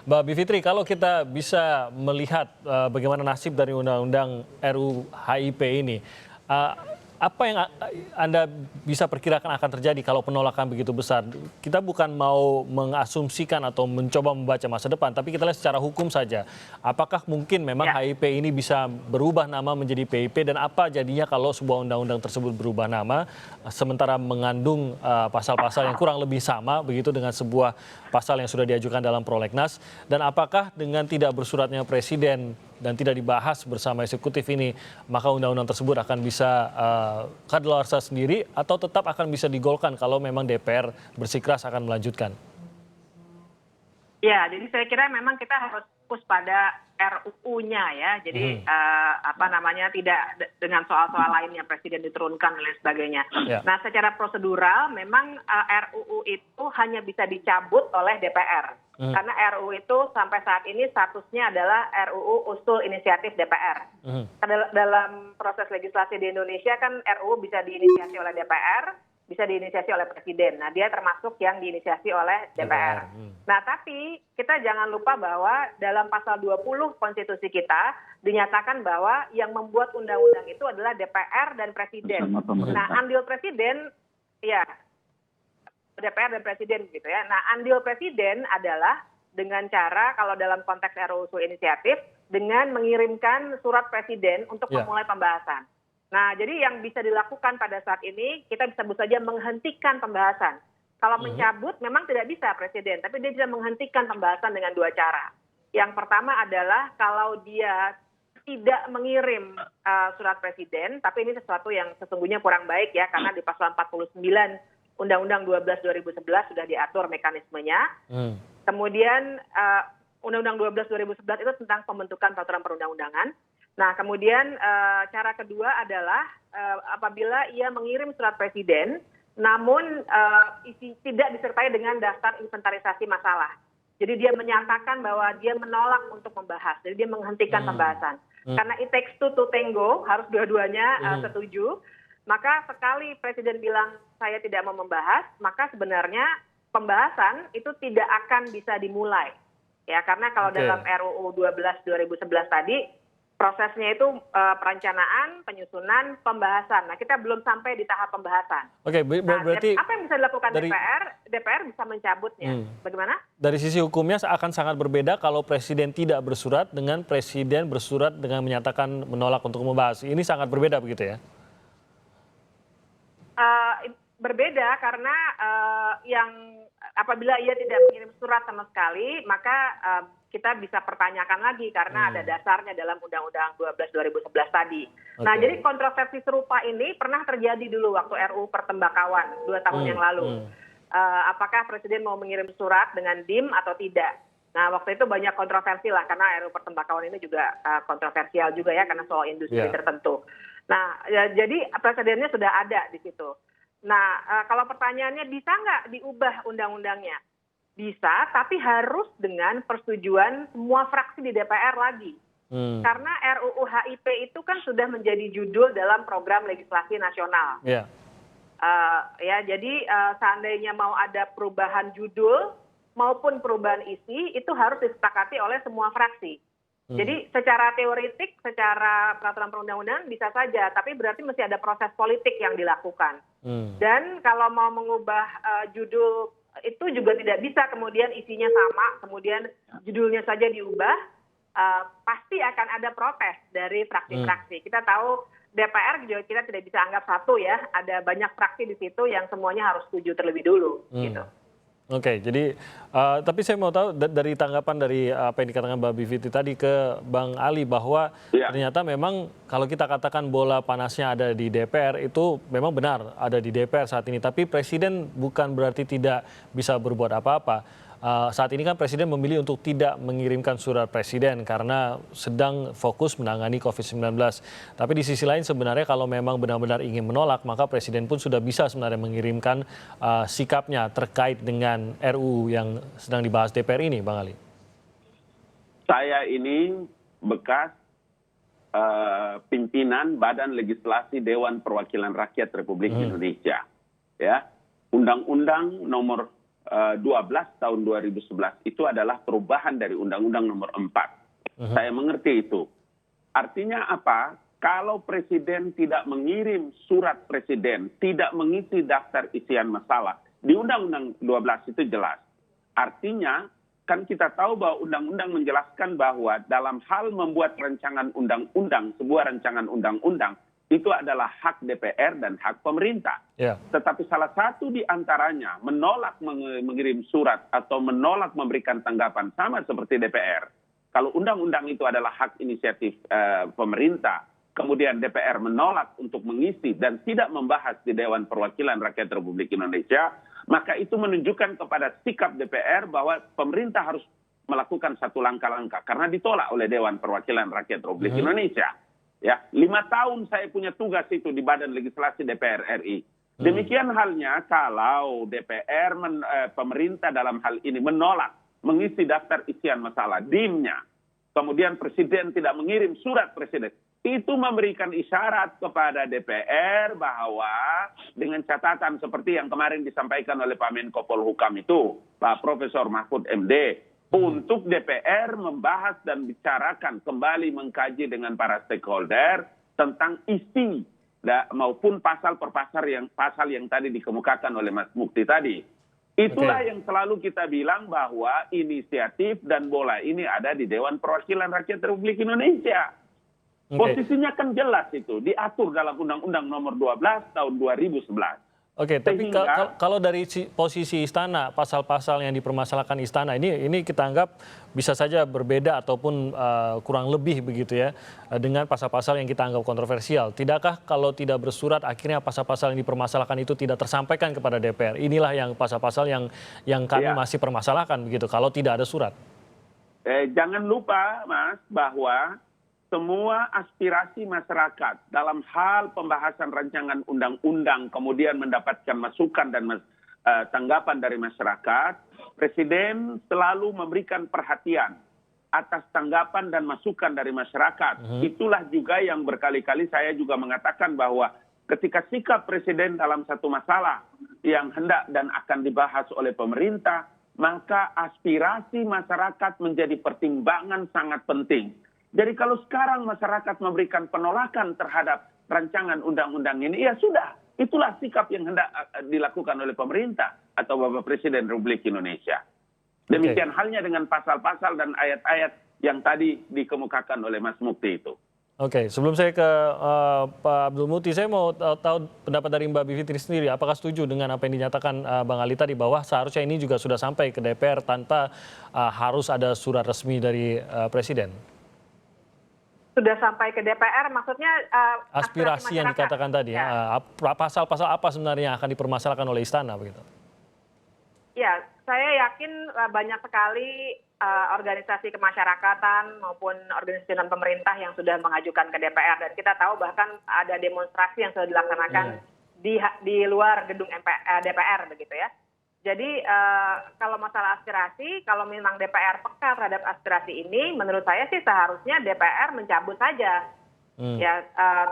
Mbak Bivitri, kalau kita bisa melihat bagaimana nasib dari Undang-Undang RUU HIP ini, eh, apa yang Anda bisa perkirakan akan terjadi kalau penolakan begitu besar? Kita bukan mau mengasumsikan atau mencoba membaca masa depan, tapi kita lihat secara hukum saja. Apakah mungkin memang Ya, HIP ini bisa berubah nama menjadi PIP, dan apa jadinya kalau sebuah undang-undang tersebut berubah nama, sementara mengandung pasal-pasal yang kurang lebih sama begitu dengan sebuah pasal yang sudah diajukan dalam prolegnas, dan apakah dengan tidak bersuratnya Presiden dan tidak dibahas bersama eksekutif ini, maka undang-undang tersebut akan bisa kadaluarsa sendiri atau tetap akan bisa digolkan kalau memang DPR bersikeras akan melanjutkan? ya, jadi saya kira memang kita harus fokus pada RUU-nya ya. Jadi apa namanya tidak dengan soal-soal lainnya Presiden diturunkan dan lain sebagainya. Ya. Nah, secara prosedural memang RUU itu hanya bisa dicabut oleh DPR. Karena RUU itu sampai saat ini statusnya adalah RUU usul inisiatif DPR. Dalam proses legislasi di Indonesia kan RUU bisa diinisiasi oleh DPR, bisa diinisiasi oleh Presiden. Nah, dia termasuk yang diinisiasi oleh DPR. Nah, tapi kita jangan lupa bahwa dalam pasal 20 konstitusi kita dinyatakan bahwa yang membuat undang-undang itu adalah DPR dan Presiden. Nah, andil Presiden, ya DPR dan Presiden gitu ya. Nah, andil Presiden adalah dengan cara kalau dalam konteks RUU usul inisiatif dengan mengirimkan surat Presiden untuk memulai pembahasan. Nah, jadi yang bisa dilakukan pada saat ini, kita bisa saja menghentikan pembahasan. Kalau mencabut memang tidak bisa Presiden, tapi dia bisa menghentikan pembahasan dengan dua cara. Yang pertama adalah kalau dia tidak mengirim surat Presiden, tapi ini sesuatu yang sesungguhnya kurang baik ya, karena di pasal 49 Undang-Undang 12 2011 sudah diatur mekanismenya. Kemudian Undang-Undang 12 2011 itu tentang pembentukan peraturan perundang-undangan. Nah, kemudian cara kedua adalah apabila ia mengirim surat Presiden, namun tidak disertai dengan daftar inventarisasi masalah. Jadi dia menyatakan bahwa dia menolak untuk membahas, jadi dia menghentikan pembahasan. Karena it takes two to tango, harus dua-duanya setuju. Maka sekali Presiden bilang saya tidak mau membahas, maka sebenarnya pembahasan itu tidak akan bisa dimulai. Ya, karena kalau dalam RUU 12 2011 tadi prosesnya itu perencanaan, penyusunan, pembahasan. Nah, kita belum sampai di tahap pembahasan. Berarti apa yang bisa dilakukan DPR? DPR bisa mencabutnya. Bagaimana? Dari sisi hukumnya akan sangat berbeda kalau Presiden tidak bersurat dengan Presiden bersurat dengan menyatakan menolak untuk membahas. Ini sangat berbeda begitu ya? Berbeda karena yang apabila ia tidak mengirim surat sama sekali, maka kita bisa pertanyakan lagi karena ada dasarnya dalam Undang-Undang 12 2011 tadi. Nah, jadi kontroversi serupa ini pernah terjadi dulu waktu RUU Pertembakawan 2 tahun yang lalu. Apakah Presiden mau mengirim surat dengan DIM atau tidak? Nah, waktu itu banyak kontroversi lah karena RUU Pertembakawan ini juga kontroversial juga ya karena soal industri tertentu. Nah, jadi presidennya sudah ada di situ. Nah, kalau pertanyaannya bisa nggak diubah undang-undangnya? Bisa, tapi harus dengan persetujuan semua fraksi di DPR lagi. Karena RUU HIP itu kan sudah menjadi judul dalam program legislasi nasional. Ya, jadi seandainya mau ada perubahan judul maupun perubahan isi, itu harus disepakati oleh semua fraksi. Jadi secara teoretik, secara peraturan perundang-undangan bisa saja, tapi berarti mesti ada proses politik yang dilakukan. Dan kalau mau mengubah judul itu juga tidak bisa kemudian isinya sama, kemudian judulnya saja diubah, pasti akan ada protes dari fraksi-fraksi. Kita tahu DPR juga kita tidak bisa anggap satu ya, ada banyak fraksi di situ yang semuanya harus setuju terlebih dulu. Gitu. Oke, jadi tapi saya mau tahu dari tanggapan dari apa yang dikatakan Mbak Bivitri tadi ke Bang Ali bahwa ternyata memang kalau kita katakan bola panasnya ada di DPR itu memang benar ada di DPR saat ini, tapi Presiden bukan berarti tidak bisa berbuat apa-apa. Saat ini kan Presiden memilih untuk tidak mengirimkan surat Presiden karena sedang fokus menangani COVID-19. Tapi di sisi lain sebenarnya kalau memang benar-benar ingin menolak, maka Presiden pun sudah bisa sebenarnya mengirimkan sikapnya terkait dengan RUU yang sedang dibahas DPR ini, Bang Ali. Saya ini bekas pimpinan Badan Legislasi Dewan Perwakilan Rakyat Republik Indonesia. Ya, Undang-Undang nomor 12 tahun 2011 itu adalah perubahan dari Undang-Undang Nomor 4. Saya mengerti itu. Artinya apa? Kalau presiden tidak mengirim surat presiden, tidak mengisi daftar isian masalah, di Undang-Undang 12 itu jelas. Artinya, kan kita tahu bahwa undang-undang menjelaskan bahwa dalam hal membuat rancangan undang-undang, sebuah rancangan undang-undang, itu adalah hak DPR dan hak pemerintah. Ya. Tetapi salah satu di antaranya menolak mengirim surat atau menolak memberikan tanggapan sama seperti DPR. Kalau undang-undang itu adalah hak inisiatif pemerintah, kemudian DPR menolak untuk mengisi dan tidak membahas di Dewan Perwakilan Rakyat Republik Indonesia, maka itu menunjukkan kepada sikap DPR bahwa pemerintah harus melakukan satu langkah-langkah karena ditolak oleh Dewan Perwakilan Rakyat Republik Indonesia. Ya, 5 tahun saya punya tugas itu di Badan Legislasi DPR RI. Demikian halnya kalau DPR, pemerintah dalam hal ini menolak mengisi daftar isian masalah DIM-nya, kemudian presiden tidak mengirim surat presiden, itu memberikan isyarat kepada DPR bahwa dengan catatan seperti yang kemarin disampaikan oleh Pak Menko Polhukam itu, Pak Profesor Mahfud MD, untuk DPR membahas dan bicarakan kembali mengkaji dengan para stakeholder tentang isi maupun pasal per pasal yang tadi dikemukakan oleh Mas Mukti tadi. Itulah yang selalu kita bilang bahwa inisiatif dan bola ini ada di Dewan Perwakilan Rakyat Republik Indonesia. Posisinya kan jelas itu, diatur dalam Undang-Undang Nomor 12 tahun 2011. Oke, tapi kalau dari posisi istana, pasal-pasal yang dipermasalahkan istana ini kita anggap bisa saja berbeda ataupun kurang lebih begitu ya dengan pasal-pasal yang kita anggap kontroversial. Tidakkah kalau tidak bersurat akhirnya pasal-pasal yang dipermasalahkan itu tidak tersampaikan kepada DPR? Inilah yang pasal-pasal yang kami masih permasalahkan begitu kalau tidak ada surat. Jangan lupa Mas bahwa semua aspirasi masyarakat dalam hal pembahasan rancangan undang-undang kemudian mendapatkan masukan dan tanggapan dari masyarakat, Presiden selalu memberikan perhatian atas tanggapan dan masukan dari masyarakat. Itulah juga yang berkali-kali saya juga mengatakan bahwa ketika sikap Presiden dalam satu masalah yang hendak dan akan dibahas oleh pemerintah, maka aspirasi masyarakat menjadi pertimbangan sangat penting. Jadi kalau sekarang masyarakat memberikan penolakan terhadap rancangan undang-undang ini, ya sudah. Itulah sikap yang hendak dilakukan oleh pemerintah atau Bapak Presiden Republik Indonesia. Demikian halnya dengan pasal-pasal dan ayat-ayat yang tadi dikemukakan oleh Mas Mukti itu. Oke, sebelum saya ke Pak Abdul Muti, saya mau tahu pendapat dari Mbak Bivitri sendiri. Apakah setuju dengan apa yang dinyatakan Bang Ali tadi bahwa seharusnya ini juga sudah sampai ke DPR tanpa harus ada surat resmi dari Presiden? Sudah sampai ke DPR, maksudnya aspirasi yang dikatakan tadi, ya. Pasal-pasal apa sebenarnya yang akan dipermasalahkan oleh istana begitu? Ya, saya yakin banyak sekali organisasi kemasyarakatan maupun organisasi non pemerintah yang sudah mengajukan ke DPR, dan kita tahu bahkan ada demonstrasi yang sudah dilaksanakan di luar gedung DPR begitu ya. Jadi kalau masalah aspirasi, kalau memang DPR peka terhadap aspirasi ini, menurut saya sih seharusnya DPR mencabut saja. Ya,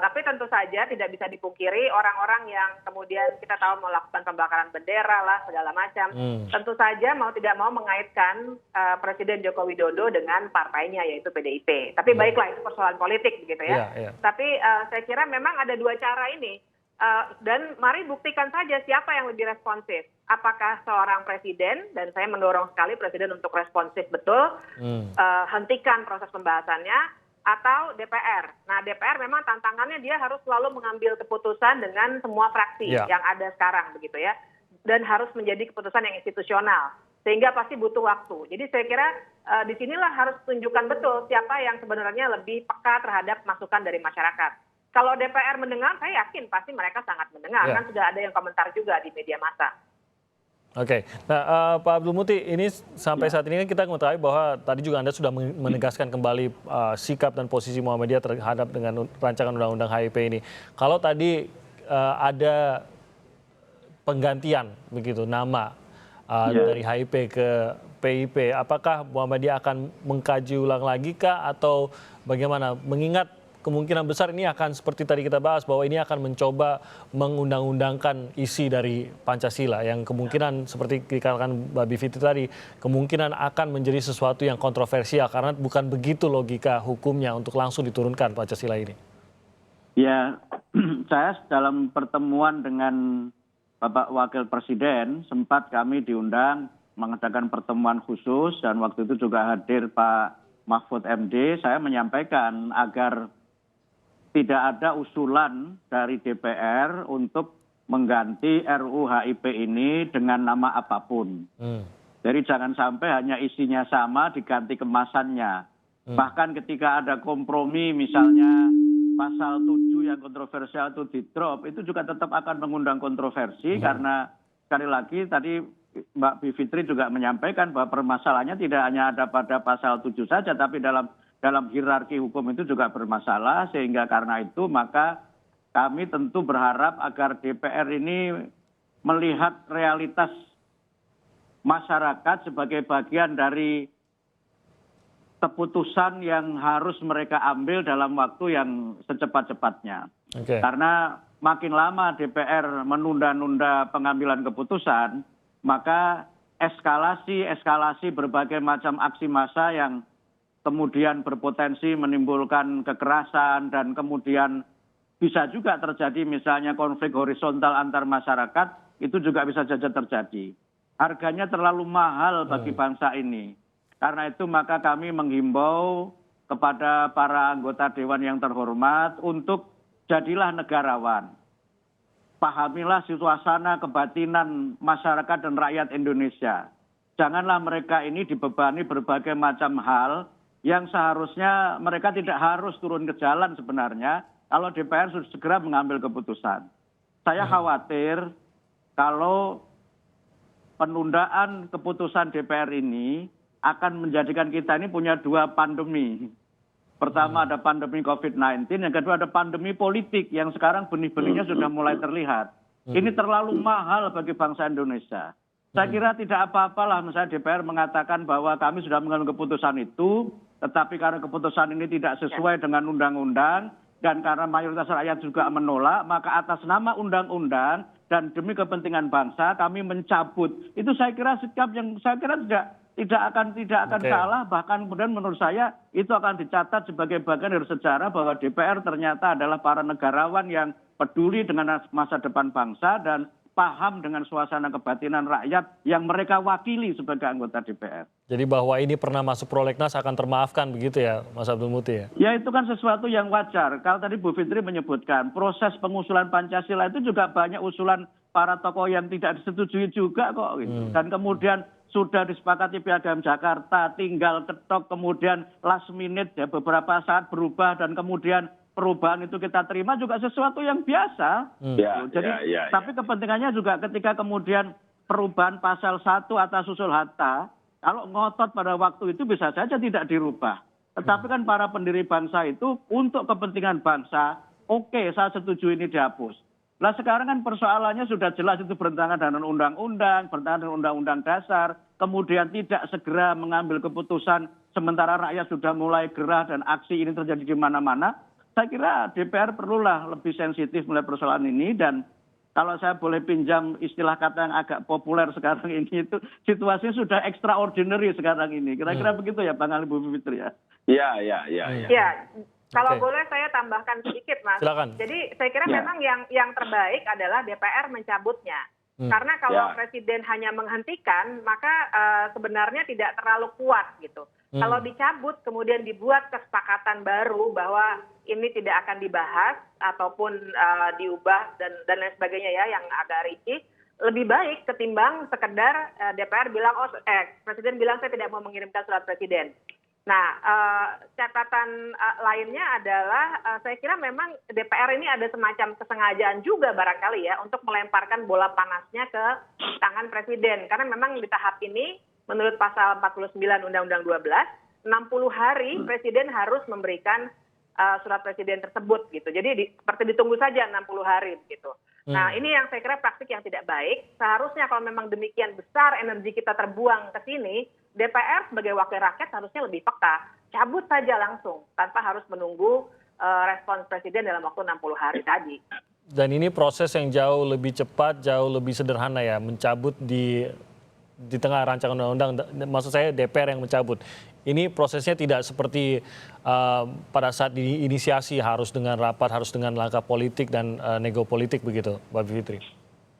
tapi tentu saja tidak bisa dipungkiri orang-orang yang kemudian kita tahu melakukan pembakaran bendera lah segala macam. Tentu saja mau tidak mau mengaitkan Presiden Joko Widodo dengan partainya yaitu PDIP. Tapi baiklah itu persoalan politik begitu ya. Tapi saya kira memang ada dua cara ini. Dan mari buktikan saja siapa yang lebih responsif. Apakah seorang presiden, dan saya mendorong sekali presiden untuk responsif betul, hentikan proses pembahasannya, atau DPR. Nah DPR memang tantangannya dia harus selalu mengambil keputusan dengan semua fraksi yang ada sekarang begitu ya. Dan harus menjadi keputusan yang institusional. Sehingga pasti butuh waktu. Jadi saya kira disinilah harus tunjukkan betul siapa yang sebenarnya lebih peka terhadap masukan dari masyarakat. Kalau DPR mendengar, saya yakin pasti mereka sangat mendengar. Kan sudah ada yang komentar juga di media massa. Oke, nah Pak Abdul Muti, ini sampai saat ini kan kita mengetahui bahwa tadi juga Anda sudah menegaskan kembali sikap dan posisi Muhammadiyah terhadap dengan rancangan undang-undang HIP ini. Kalau tadi ada penggantian begitu nama dari HIP ke PIP, apakah Muhammadiyah akan mengkaji ulang lagi kah atau bagaimana? Mengingat kemungkinan besar ini akan seperti tadi kita bahas bahwa ini akan mencoba mengundang-undangkan isi dari Pancasila yang kemungkinan seperti dikatakan Mbak Bivitri tadi kemungkinan akan menjadi sesuatu yang kontroversial karena bukan begitu logika hukumnya untuk langsung diturunkan Pancasila ini. Ya, saya dalam pertemuan dengan Bapak Wakil Presiden sempat kami diundang mengadakan pertemuan khusus dan waktu itu juga hadir Pak Mahfud MD. Saya menyampaikan agar tidak ada usulan dari DPR untuk mengganti RUU HIP ini dengan nama apapun. Jadi jangan sampai hanya isinya sama diganti kemasannya. Bahkan ketika ada kompromi misalnya pasal 7 yang kontroversial itu di-drop, itu juga tetap akan mengundang kontroversi karena sekali lagi tadi Mbak Bivitri juga menyampaikan bahwa permasalahannya tidak hanya ada pada pasal 7 saja, tapi dalam hierarki hukum itu juga bermasalah, sehingga karena itu maka kami tentu berharap agar DPR ini melihat realitas masyarakat sebagai bagian dari keputusan yang harus mereka ambil dalam waktu yang secepat-cepatnya. Karena makin lama DPR menunda-nunda pengambilan keputusan, maka eskalasi berbagai macam aksi massa yang kemudian berpotensi menimbulkan kekerasan dan kemudian bisa juga terjadi misalnya konflik horizontal antar masyarakat, itu juga bisa saja terjadi. Harganya terlalu mahal bagi bangsa ini. Karena itu maka kami menghimbau kepada para anggota Dewan yang terhormat untuk jadilah negarawan. Pahamilah suasana kebatinan masyarakat dan rakyat Indonesia. Janganlah mereka ini dibebani berbagai macam hal yang seharusnya mereka tidak harus turun ke jalan sebenarnya kalau DPR sudah segera mengambil keputusan. Saya khawatir kalau penundaan keputusan DPR ini akan menjadikan kita ini punya dua pandemi. Pertama ada pandemi COVID-19, yang kedua ada pandemi politik yang sekarang benih-benihnya sudah mulai terlihat. Ini terlalu mahal bagi bangsa Indonesia. Saya kira tidak apa-apalah misalnya DPR mengatakan bahwa kami sudah mengambil keputusan itu, tetapi karena keputusan ini tidak sesuai dengan undang-undang, dan karena mayoritas rakyat juga menolak, maka atas nama undang-undang dan demi kepentingan bangsa kami mencabut. Itu saya kira sikap yang saya kira tidak akan salah, bahkan kemudian menurut saya itu akan dicatat sebagai bagian dari sejarah bahwa DPR ternyata adalah para negarawan yang peduli dengan masa depan bangsa dan paham dengan suasana kebatinan rakyat yang mereka wakili sebagai anggota DPR. Jadi bahwa ini pernah masuk prolegnas akan termaafkan begitu ya Mas Abdul Muti ya? Ya itu kan sesuatu yang wajar. Kalau tadi Bu Fitri menyebutkan proses pengusulan Pancasila itu juga banyak usulan para tokoh yang tidak disetujui juga kok. Gitu. Dan kemudian sudah disepakati Piagam Jakarta, tinggal ketok, kemudian last minute ya beberapa saat berubah dan kemudian perubahan itu kita terima juga sesuatu yang biasa. Tapi kepentingannya juga ketika kemudian perubahan pasal 1 atas usul hatta, kalau ngotot pada waktu itu bisa saja tidak dirubah. Tetapi kan para pendiri bangsa itu untuk kepentingan bangsa, oke, saya setuju ini dihapus. Nah sekarang kan persoalannya sudah jelas itu bertentangan dengan undang-undang, bertentangan dengan undang-undang dasar, kemudian tidak segera mengambil keputusan sementara rakyat sudah mulai gerah dan aksi ini terjadi di mana-mana. Saya kira DPR perlulah lebih sensitif melihat persoalan ini dan kalau saya boleh pinjam istilah kata yang agak populer sekarang ini itu situasinya sudah extraordinary sekarang ini. Kira-kira begitu ya Bang Ali, Bu Fitri ya? Iya. Kalau boleh saya tambahkan sedikit, Mas. Silakan. Jadi saya kira memang yang terbaik adalah DPR mencabutnya. Karena kalau Presiden hanya menghentikan, maka sebenarnya tidak terlalu kuat gitu. Kalau dicabut kemudian dibuat kesepakatan baru bahwa ini tidak akan dibahas ataupun diubah dan lain sebagainya ya yang agak rinci, lebih baik ketimbang sekedar DPR bilang Presiden bilang saya tidak mau mengirimkan surat Presiden. Nah, catatan lainnya adalah saya kira memang DPR ini ada semacam kesengajaan juga barangkali ya untuk melemparkan bola panasnya ke tangan Presiden. Karena memang di tahap ini menurut pasal 49 Undang-Undang 12, 60 hari Presiden harus memberikan surat Presiden tersebut gitu. Jadi seperti ditunggu saja 60 hari gitu. Nah ini yang saya kira praktik yang tidak baik. Seharusnya kalau memang demikian besar energi kita terbuang ke sini, DPR sebagai wakil rakyat harusnya lebih peka. Cabut saja langsung tanpa harus menunggu respons presiden dalam waktu 60 hari tadi. Dan ini proses yang jauh lebih cepat, jauh lebih sederhana ya, mencabut di tengah rancangan undang-undang, maksud saya DPR yang mencabut. Ini prosesnya tidak seperti pada saat diinisiasi harus dengan rapat, harus dengan langkah politik dan nego politik begitu, Mbak Bivitri.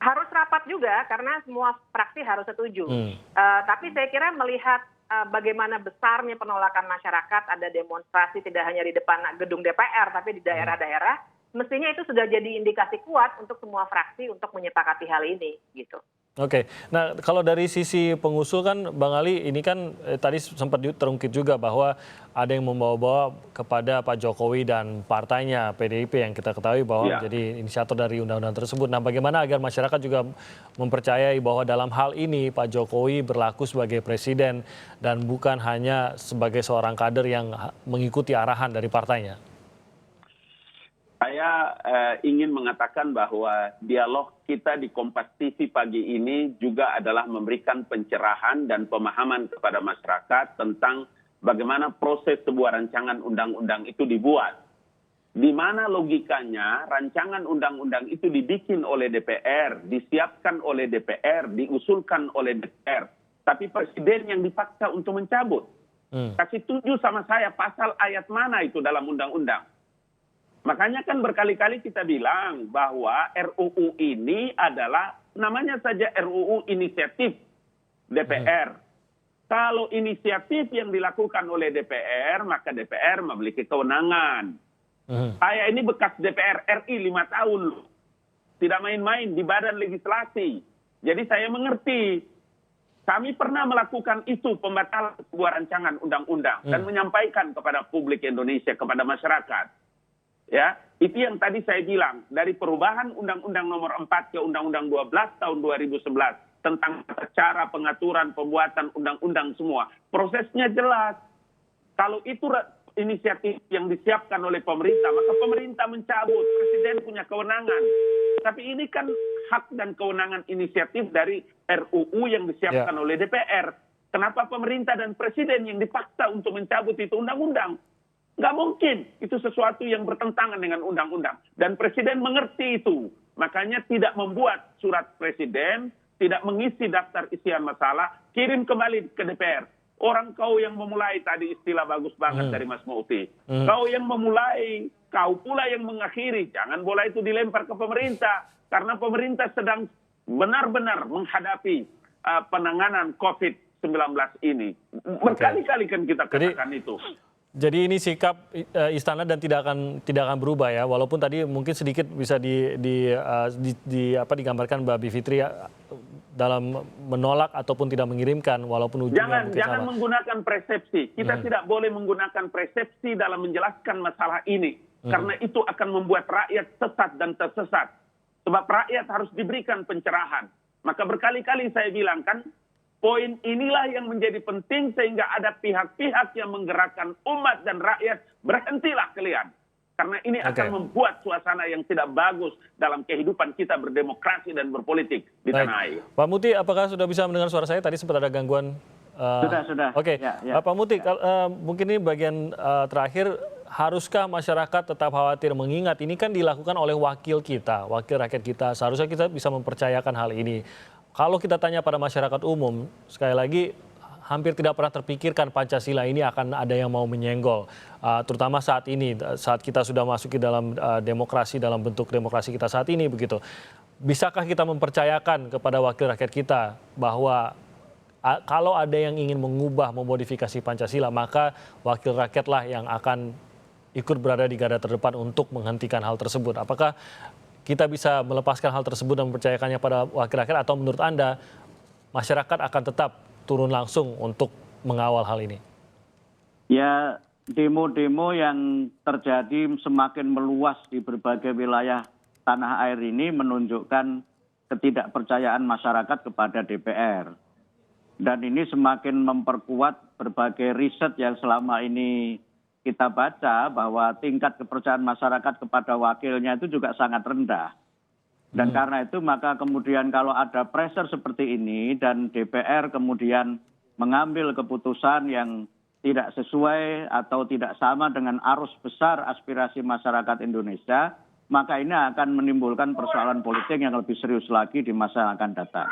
Harus rapat juga karena semua fraksi harus setuju. Tapi saya kira melihat bagaimana besarnya penolakan masyarakat, ada demonstrasi tidak hanya di depan gedung DPR tapi di daerah-daerah, mestinya itu sudah jadi indikasi kuat untuk semua fraksi untuk menyepakati hal ini gitu. Oke, nah kalau dari sisi pengusul kan Bang Ali, ini kan tadi sempat terungkit juga bahwa ada yang membawa-bawa kepada Pak Jokowi dan partainya PDIP yang kita ketahui bahwa menjadi inisiator dari undang-undang tersebut. Nah bagaimana agar masyarakat juga mempercayai bahwa dalam hal ini Pak Jokowi berlaku sebagai presiden dan bukan hanya sebagai seorang kader yang mengikuti arahan dari partainya? Saya ingin mengatakan bahwa dialog kita di Kompas TV pagi ini juga adalah memberikan pencerahan dan pemahaman kepada masyarakat tentang bagaimana proses sebuah rancangan undang-undang itu dibuat. Di mana logikanya rancangan undang-undang itu dibikin oleh DPR, disiapkan oleh DPR, diusulkan oleh DPR. Tapi presiden yang dipaksa untuk mencabut. Kasih tunjuk sama saya pasal ayat mana itu dalam undang-undang. Makanya kan berkali-kali kita bilang bahwa RUU ini adalah namanya saja RUU inisiatif DPR. Kalau inisiatif yang dilakukan oleh DPR, maka DPR memiliki kewenangan. Saya ini bekas DPR RI 5 tahun loh. Tidak main-main di badan legislasi. Jadi saya mengerti. Kami pernah melakukan itu, pembatalan sebuah rancangan undang-undang dan menyampaikan kepada publik Indonesia, kepada masyarakat. Ya, itu yang tadi saya bilang, dari perubahan Undang-Undang Nomor 4 ke Undang-Undang 12 tahun 2011 tentang cara pengaturan pembuatan undang-undang semua. Prosesnya jelas. Kalau itu inisiatif yang disiapkan oleh pemerintah, maka pemerintah mencabut, presiden punya kewenangan. Tapi ini kan hak dan kewenangan inisiatif dari RUU yang disiapkan oleh DPR. Kenapa pemerintah dan presiden yang dipaksa untuk mencabut itu undang-undang? Nggak mungkin, itu sesuatu yang bertentangan dengan undang-undang. Dan presiden mengerti itu. Makanya tidak membuat surat presiden, tidak mengisi daftar isian masalah, kirim kembali ke DPR. Orang kau yang memulai, tadi istilah bagus banget dari Mas Mauti. Kau yang memulai, kau pula yang mengakhiri. Jangan bola itu dilempar ke pemerintah. Karena pemerintah sedang benar-benar menghadapi penanganan COVID-19 ini. Berkali-kali kan kita katakan itu. Jadi ini sikap istana dan tidak akan berubah ya, walaupun tadi mungkin sedikit bisa digambarkan Mbak Bivitri ya, dalam menolak ataupun tidak mengirimkan walaupun ujungnya jangan menggunakan persepsi. Kita tidak boleh menggunakan persepsi dalam menjelaskan masalah ini, karena itu akan membuat rakyat sesat dan tersesat. Sebab rakyat harus diberikan pencerahan. Maka berkali-kali saya bilang kan, poin inilah yang menjadi penting sehingga ada pihak-pihak yang menggerakkan umat dan rakyat, berhentilah kalian. Karena ini akan membuat suasana yang tidak bagus dalam kehidupan kita berdemokrasi dan berpolitik di tanah air. Pak Muti, apakah sudah bisa mendengar suara saya? Tadi sempat ada gangguan. Sudah. Oke, Pak Muti, mungkin ini bagian terakhir, haruskah masyarakat tetap khawatir mengingat ini kan dilakukan oleh wakil kita, wakil rakyat kita. Seharusnya kita bisa mempercayakan hal ini. Kalau kita tanya pada masyarakat umum, sekali lagi hampir tidak pernah terpikirkan Pancasila ini akan ada yang mau menyenggol. Terutama saat ini, saat kita sudah masuk ke dalam demokrasi, dalam bentuk demokrasi kita saat ini begitu. Bisakah kita mempercayakan kepada wakil rakyat kita bahwa kalau ada yang ingin mengubah, memodifikasi Pancasila, maka wakil rakyatlah yang akan ikut berada di garda terdepan untuk menghentikan hal tersebut. Apakah kita bisa melepaskan hal tersebut dan mempercayakannya pada wakil rakyat, atau menurut Anda masyarakat akan tetap turun langsung untuk mengawal hal ini? Ya, demo-demo yang terjadi semakin meluas di berbagai wilayah tanah air ini menunjukkan ketidakpercayaan masyarakat kepada DPR. Dan ini semakin memperkuat berbagai riset yang selama ini kita baca bahwa tingkat kepercayaan masyarakat kepada wakilnya itu juga sangat rendah. Dan karena itu maka kemudian kalau ada pressure seperti ini dan DPR kemudian mengambil keputusan yang tidak sesuai atau tidak sama dengan arus besar aspirasi masyarakat Indonesia, maka ini akan menimbulkan persoalan politik yang lebih serius lagi di masa yang akan datang.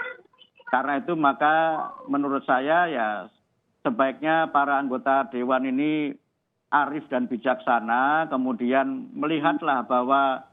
Karena itu maka menurut saya ya sebaiknya para anggota Dewan ini arif dan bijaksana, kemudian melihatlah bahwa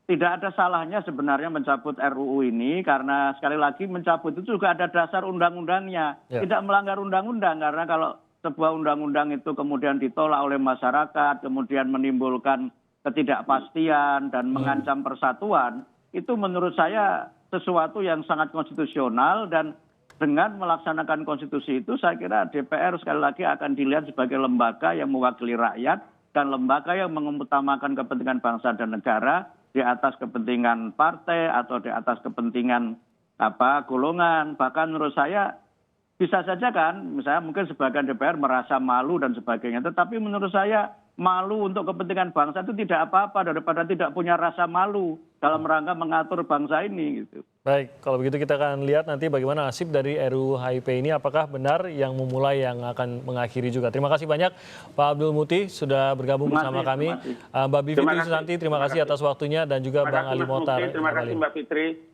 tidak ada salahnya sebenarnya mencabut RUU ini, karena sekali lagi mencabut itu juga ada dasar undang-undangnya, tidak melanggar undang-undang, karena kalau sebuah undang-undang itu kemudian ditolak oleh masyarakat, kemudian menimbulkan ketidakpastian dan mengancam persatuan, itu menurut saya sesuatu yang sangat konstitusional, dan dengan melaksanakan konstitusi itu saya kira DPR sekali lagi akan dilihat sebagai lembaga yang mewakili rakyat dan lembaga yang mengutamakan kepentingan bangsa dan negara di atas kepentingan partai atau di atas kepentingan golongan. Bahkan menurut saya bisa saja kan, misalnya mungkin sebagian DPR merasa malu dan sebagainya, tetapi menurut saya malu untuk kepentingan bangsa itu tidak apa-apa daripada tidak punya rasa malu dalam rangka mengatur bangsa ini gitu. Baik, kalau begitu kita akan lihat nanti bagaimana nasib dari RUU HIP ini, apakah benar yang memulai yang akan mengakhiri juga. Terima kasih banyak Pak Abdul Muti sudah bergabung bersama kami. Mbak Bivitri Susanti, terima kasih atas waktunya, dan juga Bang Ali Mohtar. Terima kasih Mbak Fitri.